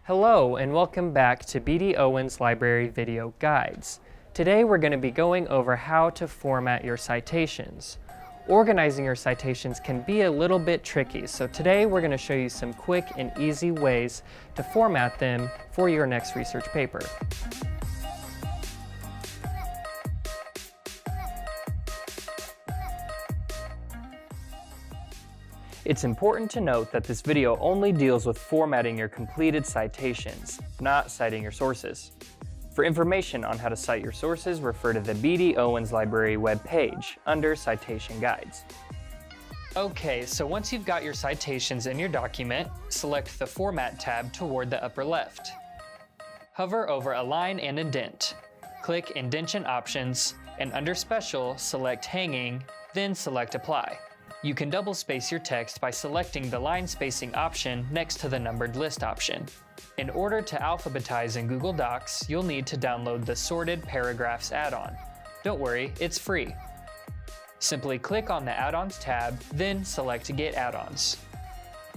Hello and welcome back to B.D. Owens Library Video Guides. Today we're going to be going over how to format your citations. Organizing your citations can be a little bit tricky, so today we're going to show you some quick and easy ways to format them for your next research paper. It's important to note that this video only deals with formatting your completed citations, not citing your sources. For information on how to cite your sources, refer to the B.D. Owens Library webpage under Citation Guides. Okay, so once you've got your citations in your document, select the Format tab toward the upper left. Hover over Align and Indent. Click Indentation Options, and under Special, select Hanging, then select Apply. You can double space your text by selecting the line spacing option next to the numbered list option. In order to alphabetize in Google Docs, you'll need to download the Sorted Paragraphs add-on. Don't worry, it's free. Simply click on the Add-ons tab, then select Get Add-ons.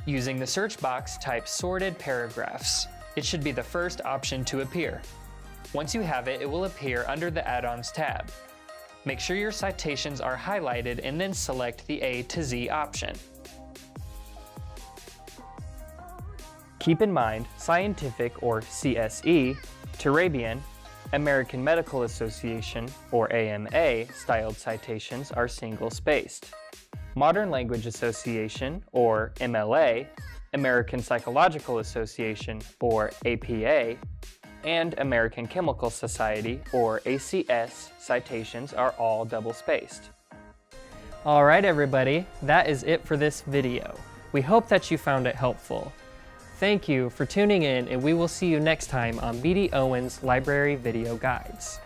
Using the search box, type Sorted Paragraphs. It should be the first option to appear. Once you have it, it will appear under the Add-ons tab. Make sure your citations are highlighted and then select the A to Z option. Keep in mind, scientific or CSE, Turabian, American Medical Association or AMA styled citations are single-spaced. Modern Language Association or MLA, American Psychological Association or APA, and American Chemical Society, or ACS, citations are all double-spaced. Alright everybody, that is it for this video. We hope that you found it helpful. Thank you for tuning in, and we will see you next time on B.D. Owens Library Video Guides.